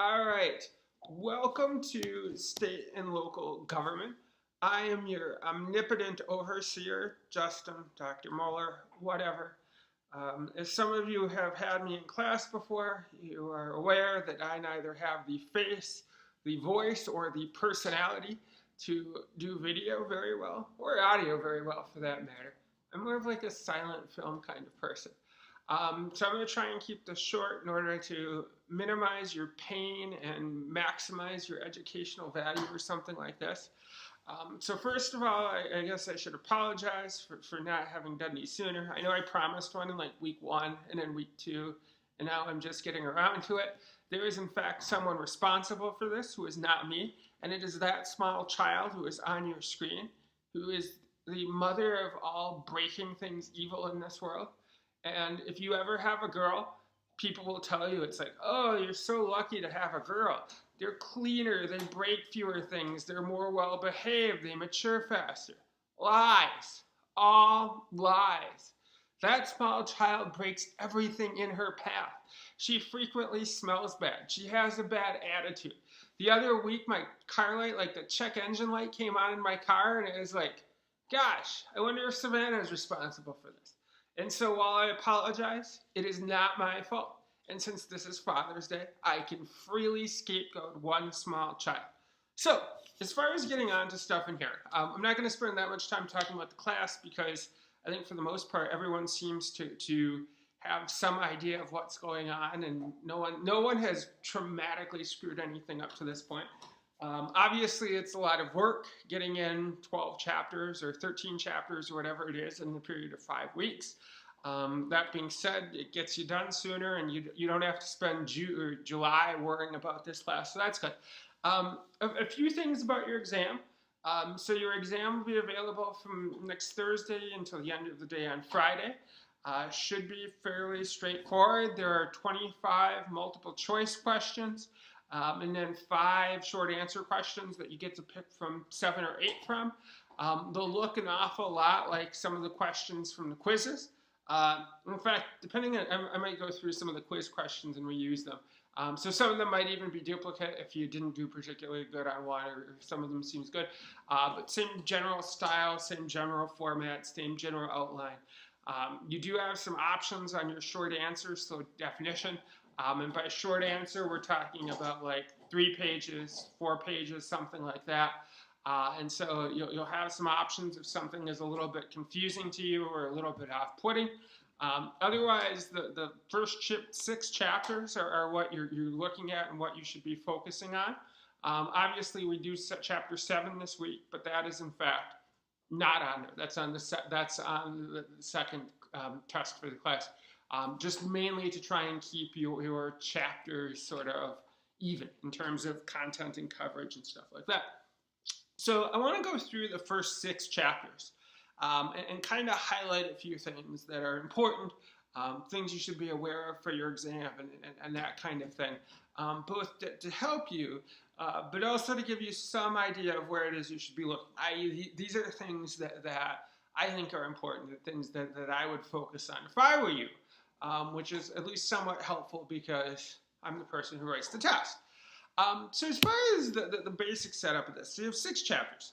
All right. Welcome to state and local government. I am your omnipotent overseer, Justin, Dr. Mueller, whatever. As some of you have had me in class before, you are aware that I neither have the face, the voice, or the personality to do video very well, or audio very well for that matter. I'm more of like a silent film kind of person. So I'm going to try and keep this short in order to minimize your pain and maximize your educational value or something like this. So first of all, I guess I should apologize for not having done these sooner. I know I promised one in like week one and then week two, and now I'm just getting around to it. There is in fact someone responsible for this who is not me, and it is that small child who is on your screen, who is the mother of all breaking things evil in this world. And if you ever have a girl, people will tell you it's like, oh, you're so lucky to have a girl. They're cleaner, they break fewer things, they're more well behaved, they mature faster. Lies. All lies. That small child breaks everything in her path. She frequently smells bad. She has a bad attitude. The other week, my car light, like the check engine light, came on in my car, and it was like, gosh, I wonder if Savannah is responsible for this. And so while I apologize, it is not my fault. And since this is Father's Day, I can freely scapegoat one small child. So, as far as getting on to stuff in here, I'm not going to spend that much time talking about the class because I think for the most part, everyone seems to have some idea of what's going on, and no one has traumatically screwed anything up to this point. Obviously, it's a lot of work getting in 12 chapters or 13 chapters or whatever it is in the period of 5 weeks. That being said, it gets you done sooner, and you don't have to spend July worrying about this class, so that's good. A few things about your exam. So your exam will be available from next Thursday until the end of the day on Friday. Should be fairly straightforward. There are 25 multiple choice questions. And then 5 short answer questions that you get to pick from 7 or 8 from. They'll look an awful lot like some of the questions from the quizzes. In fact, depending on, I might go through some of the quiz questions and reuse them. So some of them might even be duplicate if you didn't do particularly good on one, or some of them seems good. But same general style, same general format, same general outline. You do have some options on your short answers, so definition. And by short answer, we're talking about like 3 pages, 4 pages, something like that. And so you'll have some options if something is a little bit confusing to you or a little bit off-putting. Otherwise, the first 6 chapters are what you're looking at and what you should be focusing on. Obviously, we do chapter 7 this week, but that is in fact not on there. That's on the second test for the class. Just mainly to try and keep your chapters sort of even in terms of content and coverage and stuff like that. So I want to go through the first 6 chapters and kind of highlight a few things that are important, things you should be aware of for your exam and that kind of thing, both to help you, but also to give you some idea of where it is you should be looking. These are things that I think are important, the things that I would focus on if I were you, which is at least somewhat helpful because I'm the person who writes the test. So as far as the basic setup of this, so you have 6 chapters.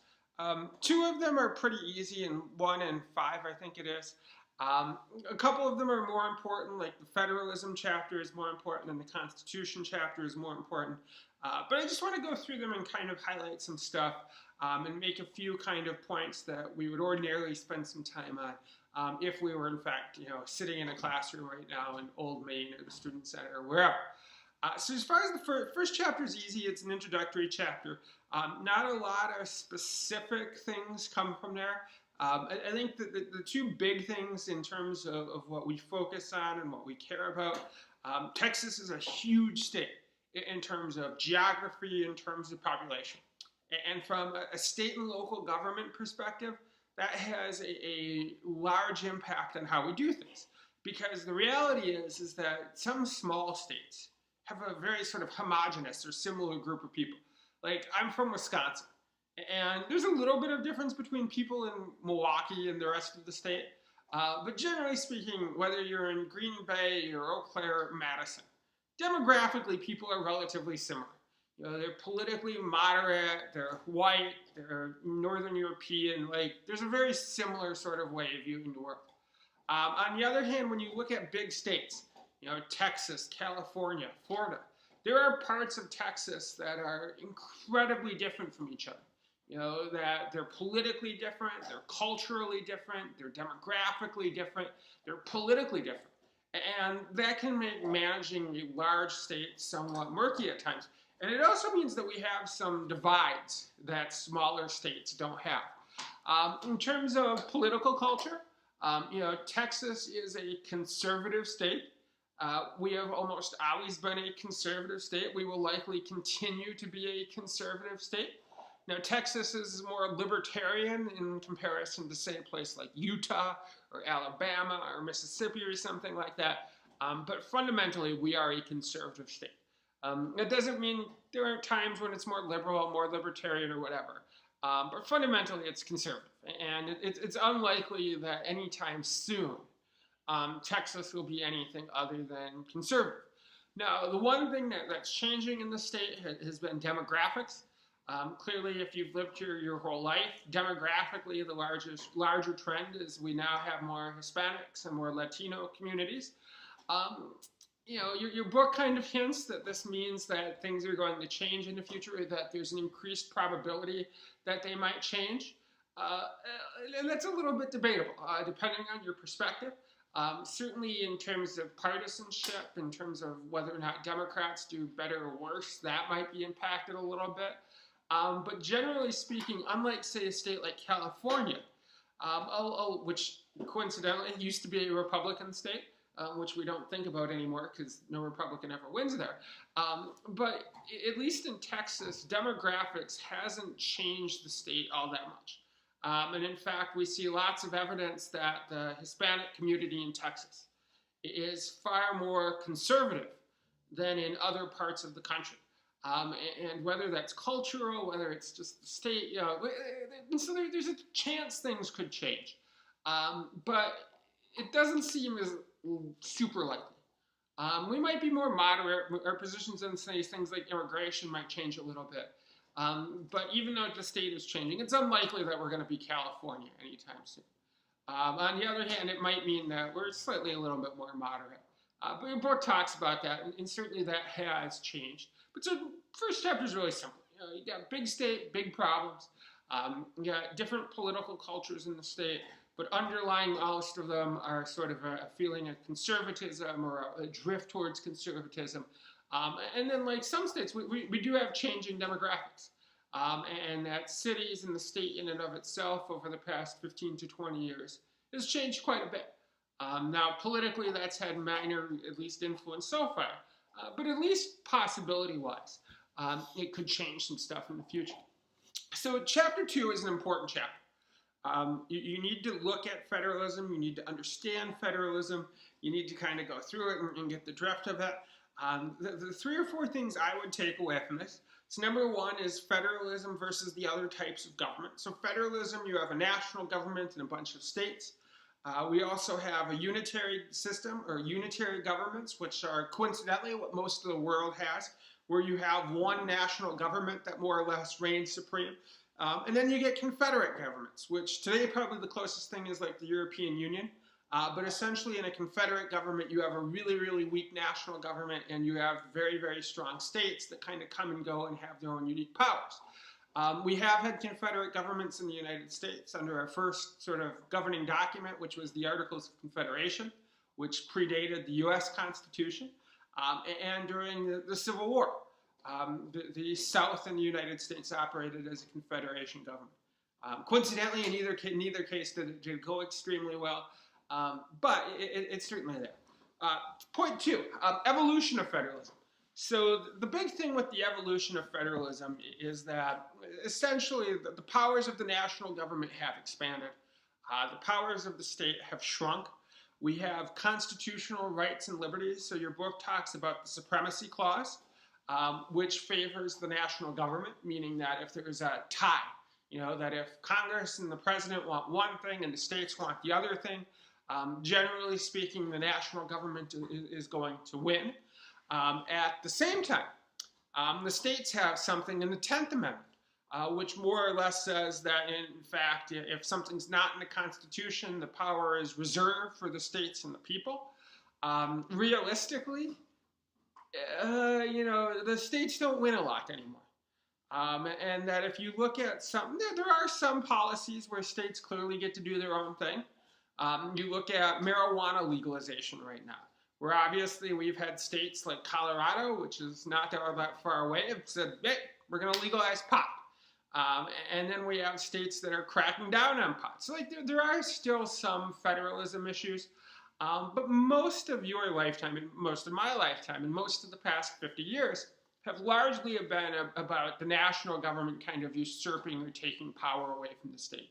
2 of them are pretty easy, and 1 and 5, I think it is. A couple of them are more important, like the federalism chapter is more important than the Constitution chapter is more important. But I just want to go through them and kind of highlight some stuff and make a few kind of points that we would ordinarily spend some time on if we were in fact, sitting in a classroom right now in Old Main or the Student Center or wherever. So as far as the first chapter is easy, it's an introductory chapter. Not a lot of specific things come from there. I think that the 2 big things in terms of what we focus on and what we care about, Texas is a huge state in terms of geography, in terms of population. And from a state and local government perspective, that has a large impact on how we do things. Because the reality is that some small states have a very sort of homogenous or similar group of people. Like, I'm from Wisconsin, and there's a little bit of difference between people in Milwaukee and the rest of the state. But generally speaking, whether you're in Green Bay or Eau Claire or Madison, demographically, people are relatively similar. You know, they're politically moderate, they're white, they're Northern European. Like, there's a very similar sort of way of viewing the world. On the other hand, when you look at big states, you know, Texas, California, Florida, there are parts of Texas that are incredibly different from each other. You know, that they're politically different, they're culturally different, they're demographically different, they're politically different. And that can make managing a large state somewhat murky at times. And it also means that we have some divides that smaller states don't have. In terms of political culture, you know, Texas is a conservative state. We have almost always been a conservative state. We will likely continue to be a conservative state. Now, Texas is more libertarian in comparison to, say, a place like Utah or Alabama or Mississippi or something like that. But fundamentally, we are a conservative state. It doesn't mean there aren't times when it's more liberal, more libertarian, or whatever. But fundamentally, it's conservative. And it's unlikely that anytime soon Texas will be anything other than conservative. Now, the one thing that's changing in the state has been demographics. Clearly, if you've lived here your whole life, demographically, the larger trend is we now have more Hispanics and more Latino communities. You know, your book kind of hints that this means that things are going to change in the future, or that there's an increased probability that they might change. And that's a little bit debatable, depending on your perspective. Certainly in terms of partisanship, in terms of whether or not Democrats do better or worse, that might be impacted a little bit. But generally speaking, unlike, say, a state like California, which coincidentally used to be a Republican state, which we don't think about anymore because no Republican ever wins there. But at least in Texas, demographics hasn't changed the state all that much. And in fact, we see lots of evidence that the Hispanic community in Texas is far more conservative than in other parts of the country. And whether that's cultural, whether it's just the state, you know, so there's a chance things could change. But it doesn't seem as super likely. We might be more moderate. Our positions on, say, things like immigration might change a little bit. But even though the state is changing, it's unlikely that we're going to be California anytime soon. On the other hand, it might mean that we're slightly a little bit more moderate. But your book talks about that, and certainly that has changed. But so first chapter is really simple. You know, you got big state, big problems. You got different political cultures in the state, but underlying most of them are sort of a feeling of conservatism or a drift towards conservatism. And then, like some states, we do have changing demographics. And that cities and the state in and of itself over the past 15 to 20 years has changed quite a bit. Now, politically, that's had minor, at least, influence so far. But at least possibility-wise, it could change some stuff in the future. So chapter 2 is an important chapter. You need to look at federalism. You need to understand federalism. You need to kind of go through it and get the drift of it. The 3 or 4 things I would take away from this. So number 1 is federalism versus the other types of government. So federalism, you have a national government and a bunch of states. We also have a unitary system, or unitary governments, which are coincidentally what most of the world has, where you have one national government that more or less reigns supreme. And then you get confederate governments, which today probably the closest thing is like the European Union. But essentially in a confederate government, you have a really, really weak national government, and you have very, very strong states that kind of come and go and have their own unique powers. We have had confederate governments in the United States under our first sort of governing document, which was the Articles of Confederation, which predated the U.S. Constitution, and during the Civil War. The South in the United States operated as a confederation government. Coincidentally, in neither case did it go extremely well, but it's certainly there. Point 2, evolution of federalism. So the big thing with the evolution of federalism is that essentially the powers of the national government have expanded. The powers of the state have shrunk. We have constitutional rights and liberties. So your book talks about the Supremacy Clause, which favors the national government, meaning that if there is a tie, you know, that if Congress and the president want one thing and the states want the other thing, generally speaking, the national government is going to win. At the same time, the states have something in the 10th Amendment, which more or less says that, in fact, if something's not in the Constitution, the power is reserved for the states and the people. Realistically, the states don't win a lot anymore. And that if you look at there are some policies where states clearly get to do their own thing. You look at marijuana legalization right now, where obviously we've had states like Colorado, which is not that far away, have said, hey, we're going to legalize pot. And then we have states that are cracking down on pot. So there are still some federalism issues. But most of your lifetime, and most of my lifetime, and most of the past 50 years have largely been about the national government kind of usurping or taking power away from the state.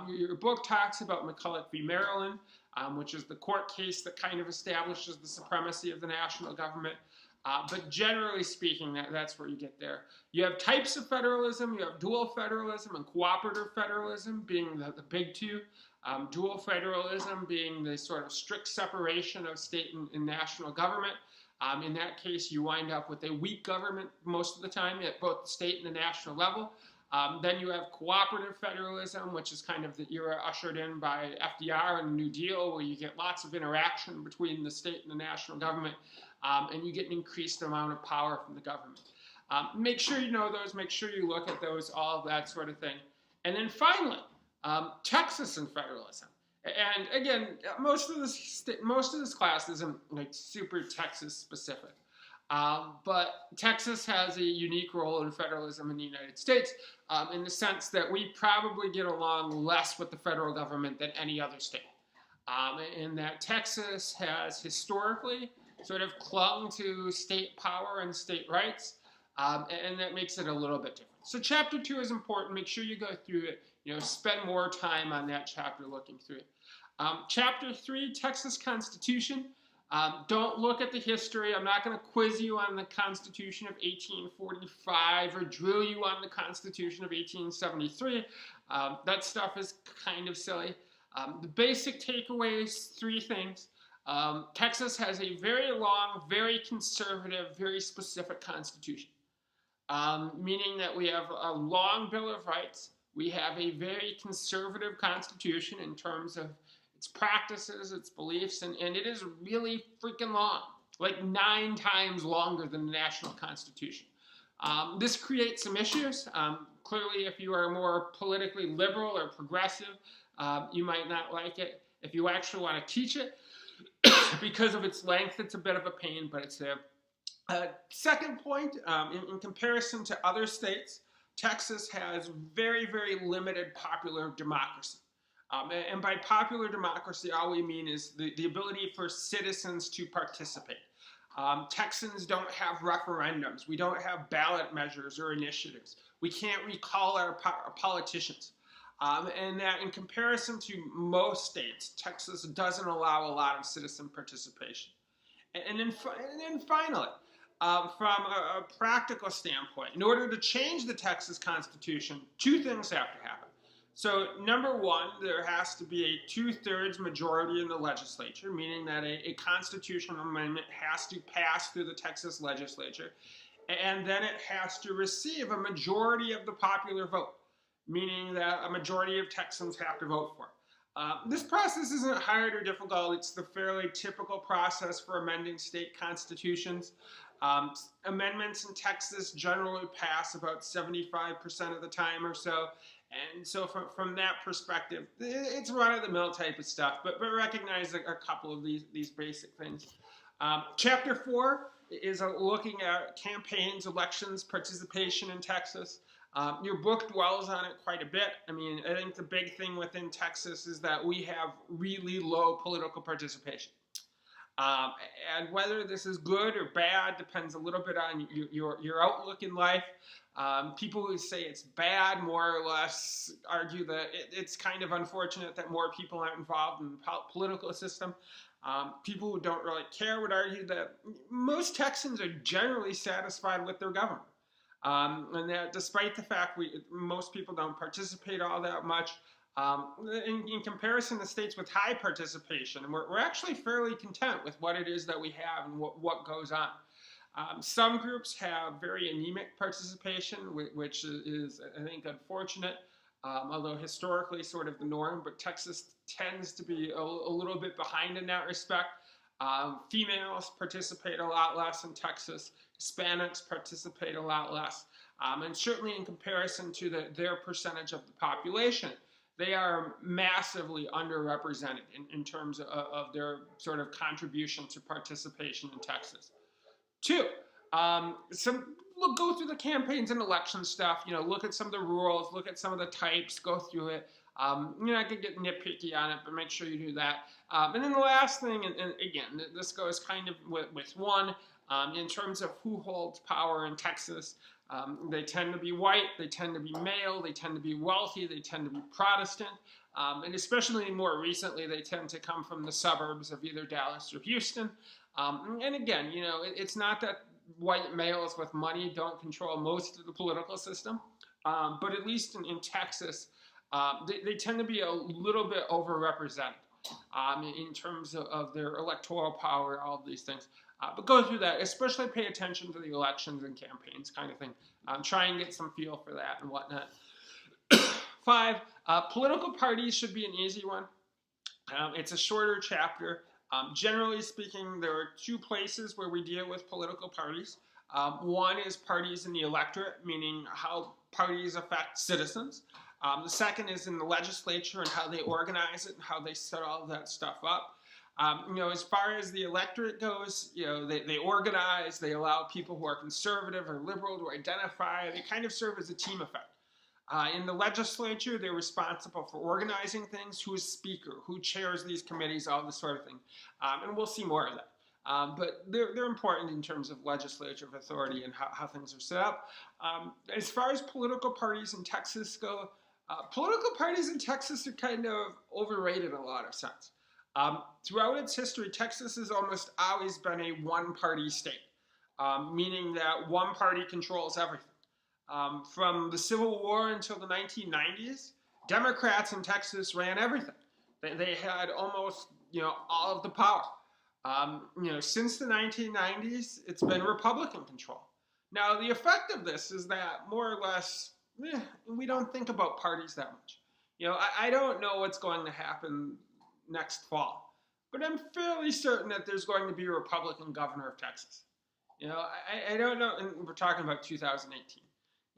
Your book talks about McCulloch v. Maryland, which is the court case that kind of establishes the supremacy of the national government. But generally speaking, that's where you get there. You have types of federalism. You have dual federalism and cooperative federalism being the big two. Dual federalism being the sort of strict separation of state and national government. In that case, you wind up with a weak government most of the time at both the state and the national level. Then you have cooperative federalism, which is kind of the era ushered in by FDR and the New Deal, where you get lots of interaction between the state and the national government, and you get an increased amount of power from the government. Make sure you know those, make sure you look at those, all of that sort of thing. And then finally, Texas and federalism. And again, most of this class isn't like super Texas specific. But Texas has a unique role in federalism in the United States in the sense that we probably get along less with the federal government than any other state. In that Texas has historically sort of clung to state power and state rights, and that makes it a little bit different. So chapter 2 is important. Make sure you go through it. Spend more time on that chapter looking through it. Chapter 3, Texas Constitution. Don't look at the history. I'm not going to quiz you on the Constitution of 1845 or drill you on the Constitution of 1873. That stuff is kind of silly. The basic takeaways, 3 things. Texas has a very long, very conservative, very specific constitution, meaning that we have a long Bill of Rights. We have a very conservative constitution in terms of its practices, its beliefs, and it is really freaking long, like 9 times longer than the national constitution. This creates some issues. Clearly, if you are more politically liberal or progressive, you might not like it. If you actually want to teach it, because of its length, it's a bit of a pain, but it's there. Second point, in comparison to other states, Texas has very, very limited popular democracy. And by popular democracy, all we mean is the ability for citizens to participate. Texans don't have referendums. We don't have ballot measures or initiatives. We can't recall our politicians. And that in comparison to most states, Texas doesn't allow a lot of citizen participation. And then finally, from a practical standpoint, in order to change the Texas Constitution, 2 things have to happen. So number 1, there has to be a 2/3 majority in the legislature, meaning that a constitutional amendment has to pass through the Texas legislature, and then it has to receive a majority of the popular vote, meaning that a majority of Texans have to vote for it. This process isn't hard or difficult. It's the fairly typical process for amending state constitutions. Amendments in Texas generally pass about 75% of the time or so. And so from that perspective, it's run-of-the-mill type of stuff, but recognize a couple of these basic things. Chapter 4 is looking at campaigns, elections, participation in Texas. Your book dwells on it quite a bit. I mean, I think the big thing within Texas is that we have really low political participation. And whether this is good or bad depends a little bit on your outlook in life. People who say it's bad more or less argue that it's kind of unfortunate that more people aren't involved in the political system. People who don't really care would argue that most Texans are generally satisfied with their government. And that despite the fact most people don't participate all that much, in comparison to states with high participation, and we're actually fairly content with what it is that we have and what goes on. Some groups have very anemic participation, which is, I think, unfortunate, although historically sort of the norm, but Texas tends to be a little bit behind in that respect. Females participate a lot less in Texas. Hispanics participate a lot less. And certainly in comparison to their percentage of the population, they are massively underrepresented in terms of their sort of contribution to participation in Texas. Two, go through the campaigns and election stuff. Look at some of the rules, look at some of the types, go through it. You're not going to get nitpicky on it, but make sure you do that. And then the last thing, and again, this goes kind of with one, in terms of who holds power in Texas. They tend to be white, they tend to be male, they tend to be wealthy, they tend to be Protestant, and especially more recently, they tend to come from the suburbs of either Dallas or Houston. And again, it's not that white males with money don't control most of the political system, but at least in Texas, they tend to be a little bit overrepresented in terms of their electoral power, all of these things. But go through that, especially pay attention to the elections and campaigns kind of thing. Try and get some feel for that and whatnot. 5, political parties should be an easy one. It's a shorter chapter. Generally speaking, there are 2 places where we deal with political parties. One is parties in the electorate, meaning how parties affect citizens. The second is in the legislature and how they organize it and how they set all of that stuff up. As far as the electorate goes, they organize, they allow people who are conservative or liberal to identify. They kind of serve as a team effect. In the legislature, they're responsible for organizing things, who is speaker, who chairs these committees, all this sort of thing. And we'll see more of that. But they're important in terms of legislative authority and how things are set up. As far as political parties in Texas go, political parties in Texas are kind of overrated in a lot of sense. Throughout its history, Texas has almost always been a one-party state, meaning that one party controls everything. From the Civil War until the 1990s, Democrats in Texas ran everything. They had almost, all of the power. Since the 1990s, it's been Republican control. Now, the effect of this is that more or less, we don't think about parties that much. I don't know what's going to happen next fall, but I'm fairly certain that there's going to be a Republican governor of Texas. I don't know, and we're talking about 2018.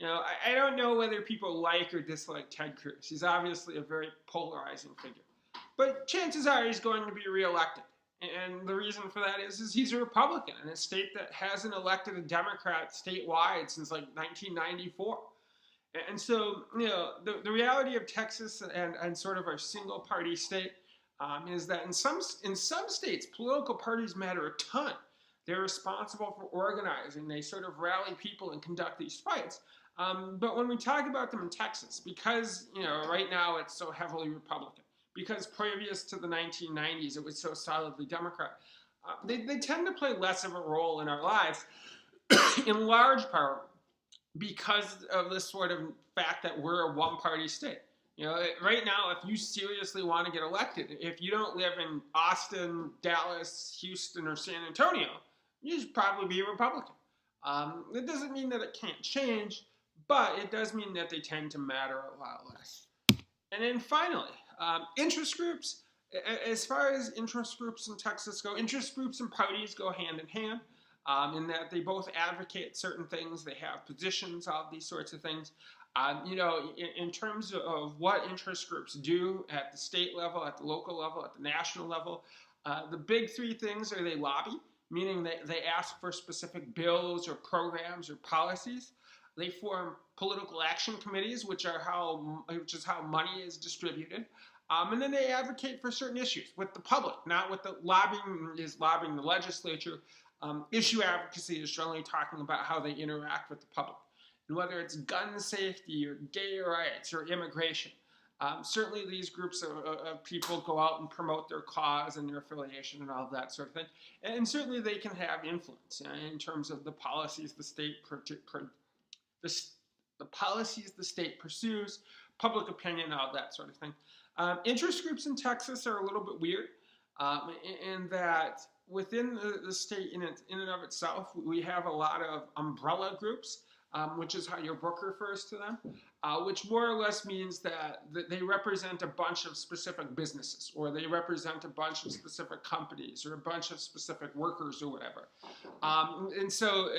I don't know whether people like or dislike Ted Cruz. He's obviously a very polarizing figure. But chances are he's going to be reelected. And the reason for that is he's a Republican in a state that hasn't elected a Democrat statewide since like 1994. And so, the reality of Texas and sort of our single party state is that in some states, political parties matter a ton. They're responsible for organizing. They sort of rally people and conduct these fights. But when we talk about them in Texas, because, right now it's so heavily Republican, because previous to the 1990s it was so solidly Democrat, they tend to play less of a role in our lives, in large part because of this sort of fact that we're a one-party state. Right now, if you seriously want to get elected, if you don't live in Austin, Dallas, Houston, or San Antonio, you should probably be a Republican. It doesn't mean that it can't change, but it does mean that they tend to matter a lot less. And then finally, interest groups. As far as interest groups in Texas go, interest groups and parties go hand in hand in that they both advocate certain things. They have positions, all these sorts of things. In terms of what interest groups do at the state level, at the local level, at the national level, the big 3 things are they lobby, meaning they ask for specific bills or programs or policies. They form political action committees, which is how money is distributed. And then they advocate for certain issues with the public, not with the lobbying the legislature. Issue advocacy is generally talking about how they interact with the public. And whether it's gun safety or gay rights or immigration, certainly these groups of people go out and promote their cause and their affiliation and all of that sort of thing. And certainly they can have influence in terms of the policies the state pursues, public opinion, all that sort of thing. Interest groups in Texas are a little bit weird in that within the state in and of itself, we have a lot of umbrella groups, which is how your book refers to them, which more or less means that they represent a bunch of specific businesses, or they represent a bunch of specific companies, or a bunch of specific workers, or whatever. And so,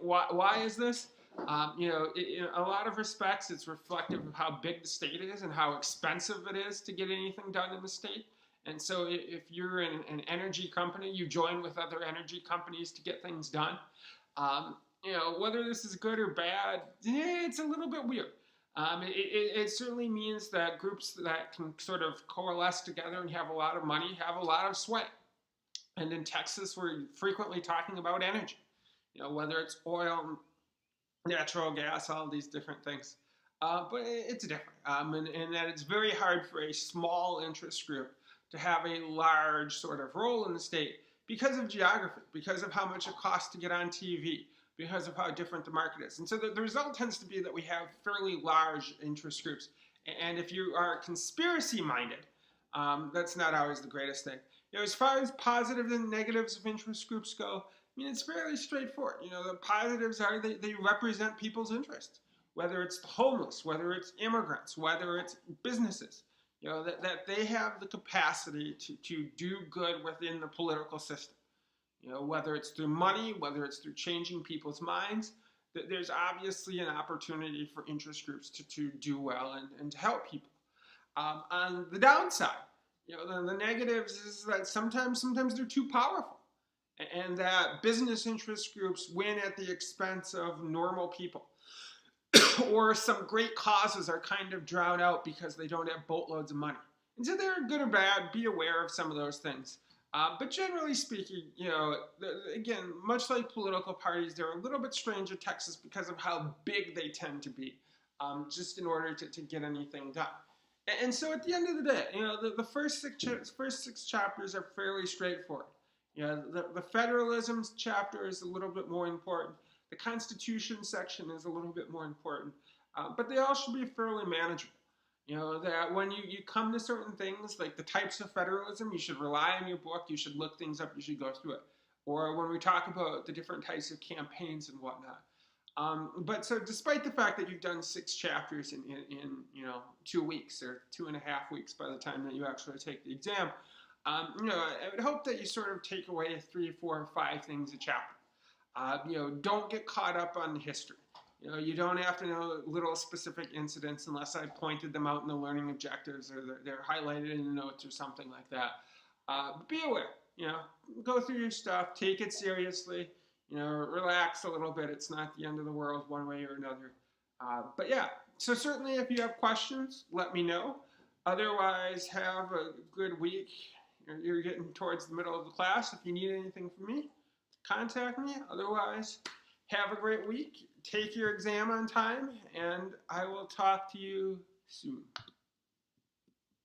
why is this? In a lot of respects, it's reflective of how big the state is and how expensive it is to get anything done in the state. And so if you're in an energy company, you join with other energy companies to get things done. Whether this is good or bad, it's a little bit weird. It certainly means that groups that can sort of coalesce together and have a lot of money have a lot of sway. And in Texas, we're frequently talking about energy, whether it's oil, natural gas, all these different things. But it's different, and that it's very hard for a small interest group to have a large sort of role in the state because of geography, because of how much it costs to get on TV, because of how different the market is. And so the result tends to be that we have fairly large interest groups. And if you are conspiracy minded, that's not always the greatest thing. As far as positives and negatives of interest groups go, it's fairly straightforward. The positives are they represent people's interests, whether it's the homeless, whether it's immigrants, whether it's businesses. That they have the capacity to do good within the political system. Whether it's through money, whether it's through changing people's minds, that there's obviously an opportunity for interest groups to do well and to help people. On the downside, the negatives is that sometimes they're too powerful, and that business interest groups win at the expense of normal people. Or some great causes are kind of drowned out because they don't have boatloads of money. And so they're good or bad, be aware of some of those things. But generally speaking, again, much like political parties, they're a little bit strange in Texas because of how big they tend to be, just in order to get anything done. And so at the end of the day, the first six chapters are fairly straightforward. The federalism chapter is a little bit more important. The Constitution section is a little bit more important, but they all should be fairly manageable. That when you come to certain things, like the types of federalism, you should rely on your book, you should look things up, you should go through it. Or when we talk about the different types of campaigns and whatnot. But so despite the fact that you've done 6 chapters in 2 weeks or 2.5 weeks by the time that you actually take the exam, I would hope that you sort of take away 3, 4, 5 things a chapter. Don't get caught up on history. You don't have to know little specific incidents unless I pointed them out in the learning objectives or they're highlighted in the notes or something like that. But be aware. Go through your stuff. Take it seriously. Relax a little bit. It's not the end of the world one way or another. But yeah, so certainly if you have questions, let me know. Otherwise, have a good week. You're getting towards the middle of the class. If you need anything from me, contact me. Otherwise, have a great week. Take your exam on time, and I will talk to you soon.